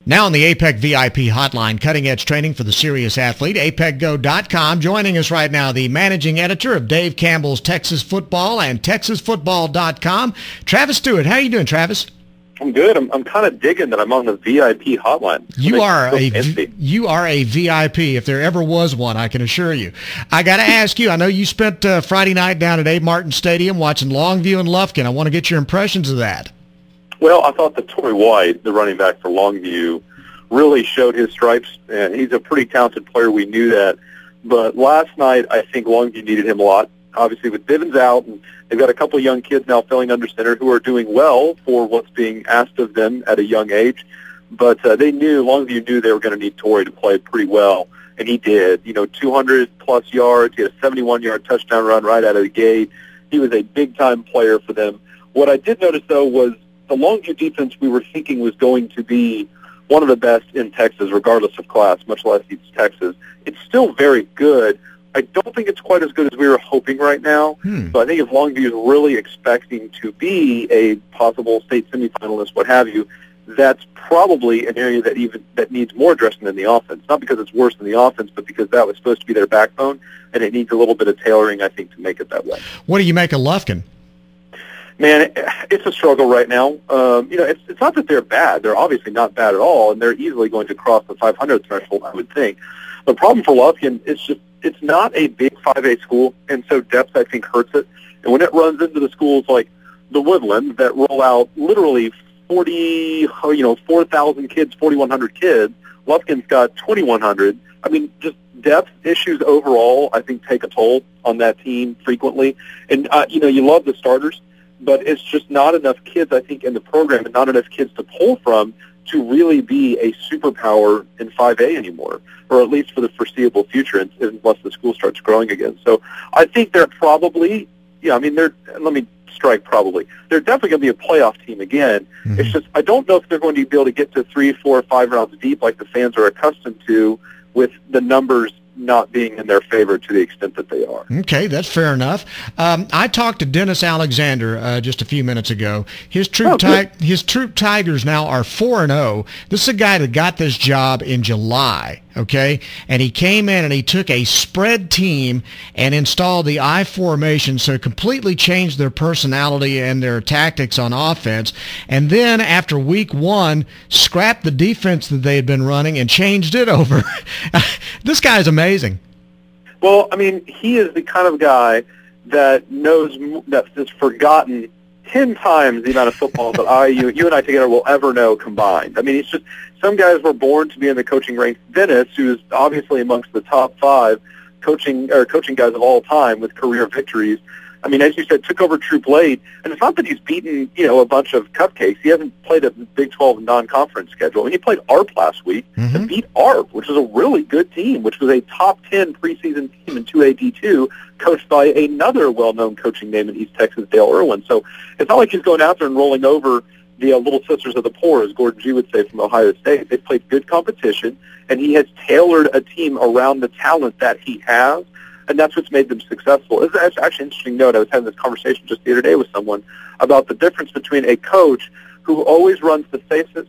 Now on the APEC VIP hotline, cutting-edge training for the serious athlete, apecgo.com. Joining us right now, the managing editor of Dave Campbell's Texas Football and texasfootball.com, Travis Stewart. How are you doing, Travis? I'm good. I'm kind of digging that I'm on the VIP hotline. You are a VIP, if there ever was one, I can assure you. I got to ask you, I know you spent Friday night down at Abe Martin Stadium watching Longview and Lufkin. I want to get your impressions of that. Well, I thought that Torrey White, the running back for Longview, really showed his stripes, and he's a pretty talented player. We knew that. But last night, I think Longview needed him a lot. Obviously, with Bivens out, and they've got a couple of young kids now filling under center who are doing well for what's being asked of them at a young age. But Longview knew they were going to need Torrey to play pretty well, and he did. 200-plus yards. He had a 71-yard touchdown run right out of the gate. He was a big-time player for them. What I did notice, though, was the Longview defense we were thinking was going to be one of the best in Texas, regardless of class, much less East Texas. It's still very good. I don't think it's quite as good as we were hoping right now. So I think if Longview is really expecting to be a possible state semifinalist, what have you, that's probably an area that needs more addressing than the offense. Not because it's worse than the offense, but because that was supposed to be their backbone, and it needs a little bit of tailoring, I think, to make it that way. What do you make of Lufkin? Man, it's a struggle right now. It's not that they're bad. They're obviously not bad at all, and they're easily going to cross the 500 threshold, I would think. The problem for Lufkin is just it's not a big 5A school, and so depth, I think, hurts it. And when it runs into the schools like the Woodland that roll out literally 4,000 kids, 4,100 kids, Lufkin's got 2,100. I mean, just depth issues overall, I think, take a toll on that team frequently. And, you love the starters, but it's just not enough kids, I think, in the program and not enough kids to pull from to really be a superpower in 5A anymore, or at least for the foreseeable future, unless the school starts growing again. So I think they're probably, let me strike probably. They're definitely going to be a playoff team again. It's just I don't know if they're going to be able to get to 3, 4, 5 rounds deep like the fans are accustomed to, with the numbers not being in their favor to the extent that they are. Okay, that's fair enough. I talked to Dennis Alexander just a few minutes ago. His Troop Tigers now are 4-0. This is a guy that got this job in July, okay? And he came in and he took a spread team and installed the I formation, so it completely changed their personality and their tactics on offense. And then after week 1, scrapped the defense that they had been running and changed it over. This guy's amazing. Well, I mean, he is the kind of guy that has forgotten 10 times the amount of football that you and I together will ever know combined. I mean, it's just some guys were born to be in the coaching ranks. Dennis, who is obviously amongst the top 5 coaching guys of all time with career victories, I mean, as you said, took over Troop late, and it's not that he's beaten, a bunch of cupcakes. He hasn't played a Big 12 non-conference schedule. I mean, he played ARP last week and beat ARP, which is a really good team, which was a top 10 preseason team in 2AD2, coached by another well-known coaching name in East Texas, Dale Irwin. So it's not like he's going out there and rolling over the Little Sisters of the Poor, as Gordon G. would say, from Ohio State. They've played good competition, and he has tailored a team around the talent that he has. And that's what's made them successful. It's actually an interesting note. I was having this conversation just the other day with someone about the difference between a coach who always runs the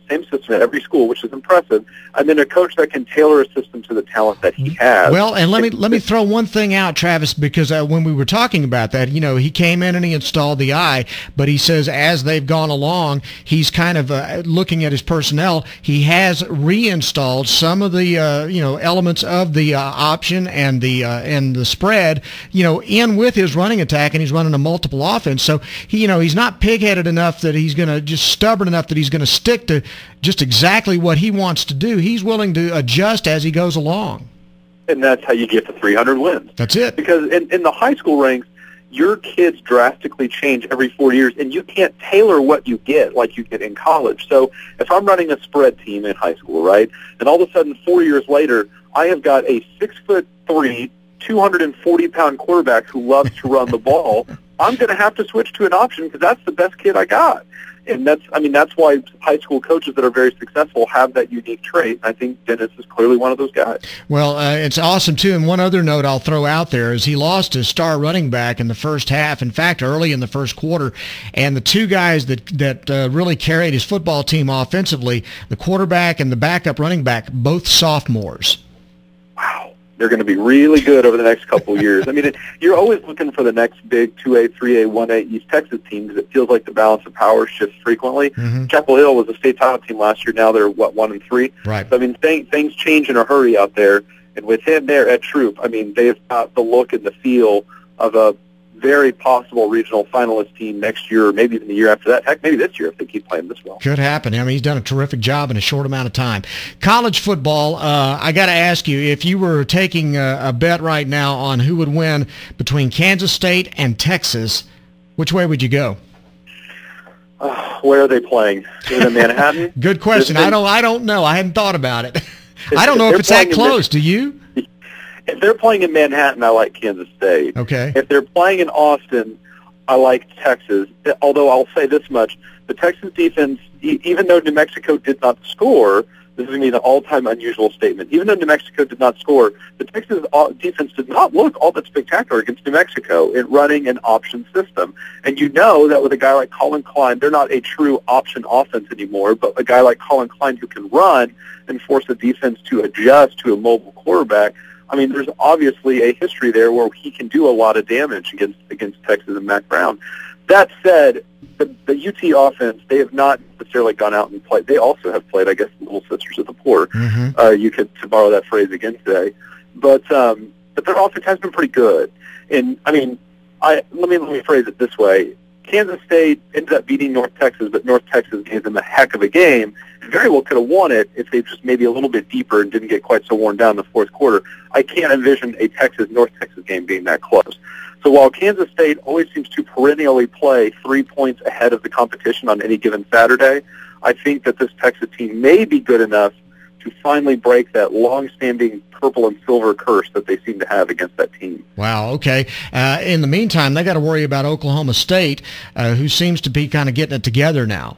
same system at every school, which is impressive, and then a coach that can tailor a system to the talent that he has. Well, and let me throw one thing out, Travis, because when we were talking about that, he came in and he installed the eye, but he says as they've gone along, he's kind of looking at his personnel. He has reinstalled some of the elements of the option and the spread, in with his running attack, and he's running a multiple offense. So he's not pig-headed enough that he's going to just stubborn enough that he's going to stick to just exactly what he wants to do. He's willing to adjust as he goes along. And that's how you get to 300 wins. That's it. Because in the high school ranks, your kids drastically change every 4 years, and you can't tailor what you get like you get in college. So if I'm running a spread team in high school, right, and all of a sudden 4 years later, I have got a 6'3", 240-pound quarterback who loves to run the ball, I'm going to have to switch to an option because that's the best kid I got. And that's why high school coaches that are very successful have that unique trait. I think Dennis is clearly one of those guys. Well, it's awesome, too. And one other note I'll throw out there is he lost his star running back in the first half, in fact, early in the first quarter. And the two guys that really carried his football team offensively, the quarterback and the backup running back, both sophomores. Wow. They're going to be really good over the next couple of years. I mean, you're always looking for the next big 2A, 3A, 1A East Texas team because it feels like the balance of power shifts frequently. Mm-hmm. Chapel Hill was a state title team last year. Now they're, 1-3? Right. So, I mean, things change in a hurry out there. And with him there at Troop, I mean, they've got the look and the feel of a very possible regional finalist team next year or maybe even the year after that. Heck, maybe this year if they keep playing this well. Could happen. I mean, he's done a terrific job in a short amount of time. College football, I got to ask you, if you were taking a bet right now on who would win between Kansas State and Texas, which way would you go? Where are they playing? Is it in Manhattan? Good question. I don't know. I hadn't thought about it. I don't know if it's that close. Do you? If they're playing in Manhattan, I like Kansas State. Okay. If they're playing in Austin, I like Texas. Although I'll say this much, the Texas defense, even though New Mexico did not score, this is going to be an all-time unusual statement. Even though New Mexico did not score, the Texas defense did not look all that spectacular against New Mexico in running an option system. And you know that with a guy like Colin Klein, they're not a true option offense anymore, but a guy like Colin Klein who can run and force the defense to adjust to a mobile quarterback, I mean, there's obviously a history there where he can do a lot of damage against Texas and Mac Brown. That said, the UT offense, they have not necessarily gone out and played. They also have played, I guess, Little Sisters of the Poor. Mm-hmm. You could to borrow that phrase again today. But their offense has been pretty good. And, I mean, let me phrase it this way. Kansas State ended up beating North Texas, but North Texas gave them a heck of a game and very well could have won it if they just maybe a little bit deeper and didn't get quite so worn down in the fourth quarter. I can't envision a North Texas game being that close. So while Kansas State always seems to perennially play 3 points ahead of the competition on any given Saturday, I think that this Texas team may be good enough to finally break that long-standing purple and silver curse that they seem to have against that team. Wow, okay. In the meantime, they got to worry about Oklahoma State, who seems to be kind of getting it together now.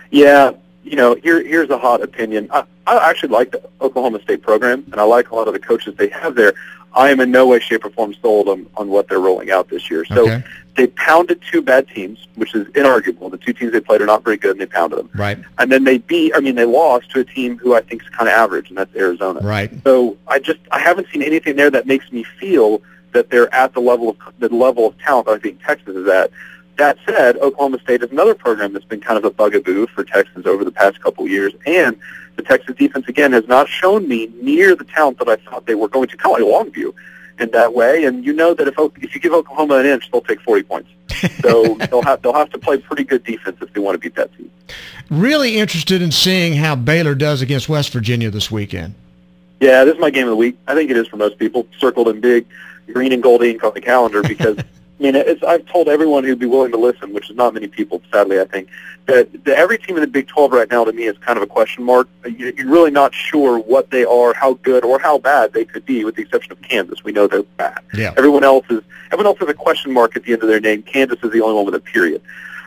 Yeah, here's a hot opinion. I actually like the Oklahoma State program, and I like a lot of the coaches they have there. I am in no way, shape, or form sold on what they're rolling out this year. So okay. They pounded two bad teams, which is inarguable. The two teams they played are not very good, and they pounded them. Right. And then they lost to a team who I think is kind of average, and that's Arizona. Right. So I haven't seen anything there that makes me feel that they're at the level of talent that I think Texas is at. That said, Oklahoma State is another program that's been kind of a bugaboo for Texans over the past couple of years, and the Texas defense, again, has not shown me near the talent that I thought they were going to, kind of like Longview in that way. And you know that if you give Oklahoma an inch, they'll take 40 points. So they'll have to play pretty good defense if they want to beat that team. Really interested in seeing how Baylor does against West Virginia this weekend. Yeah, this is my game of the week. I think it is for most people, circled in big green and gold ink on the calendar because I've told everyone who'd be willing to listen, which is not many people, sadly, I think, that every team in the Big 12 right now to me is kind of a question mark. You're really not sure what they are, how good or how bad they could be, with the exception of Kansas. We know they're bad. Yeah. Everyone else has a question mark at the end of their name. Kansas is the only one with a period.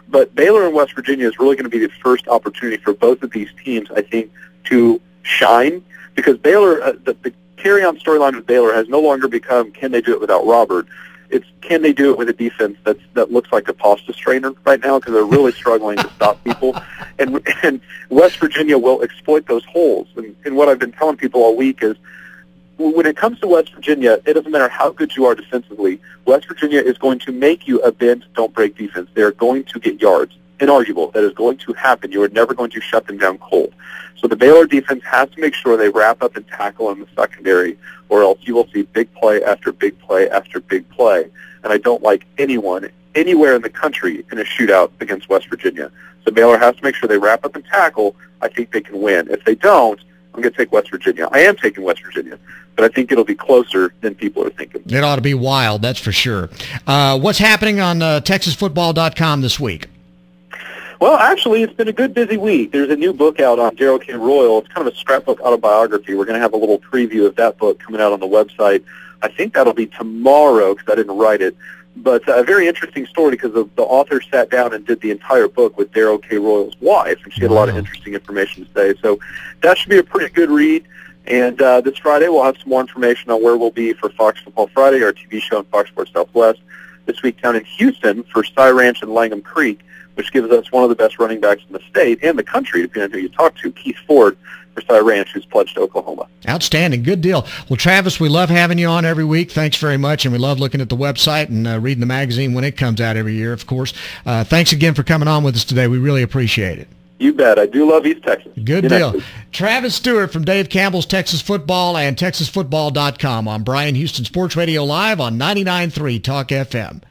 But Baylor and West Virginia is really going to be the first opportunity for both of these teams, I think, to shine, because Baylor, the carry-on storyline with Baylor has no longer become, can they do it without Robert? It's, can they do it with a defense that looks like a pasta strainer right now, because they're really struggling to stop people. And West Virginia will exploit those holes. And what I've been telling people all week is, when it comes to West Virginia, it doesn't matter how good you are defensively. West Virginia is going to make you a bend, don't break defense. They're going to get yards. Inarguable. That is going to happen. You are never going to shut them down cold. So the Baylor defense has to make sure they wrap up and tackle in the secondary, or else you will see big play after big play after big play. And I don't like anyone anywhere in the country in a shootout against West Virginia. So Baylor has to make sure they wrap up and tackle. I think they can win. If they don't, I'm going to take West Virginia. I am taking West Virginia, but I think it'll be closer than people are thinking. It ought to be wild, that's for sure. What's happening on TexasFootball.com this week? Well, actually, it's been a good, busy week. There's a new book out on Darrell K. Royal. It's kind of a scrapbook autobiography. We're going to have a little preview of that book coming out on the website. I think that'll be tomorrow because I didn't write it. But a very interesting story because the author sat down and did the entire book with Darrell K. Royal's wife, and she had a lot of interesting information to say. So that should be a pretty good read. And this Friday we'll have some more information on where we'll be for Fox Football Friday, our TV show on Fox Sports Southwest. This week down in Houston for Cy Ranch and Langham Creek, which gives us one of the best running backs in the state and the country, depending on who you talk to, Keith Ford for Cy Ranch, who's pledged to Oklahoma. Outstanding. Good deal. Well, Travis, we love having you on every week. Thanks very much, and we love looking at the website and reading the magazine when it comes out every year, of course. Thanks again for coming on with us today. We really appreciate it. You bet. I do love East Texas. Good deal. Travis Stewart from Dave Campbell's Texas Football and TexasFootball.com on Bryan Houston Sports Radio Live on 99.3 Talk FM.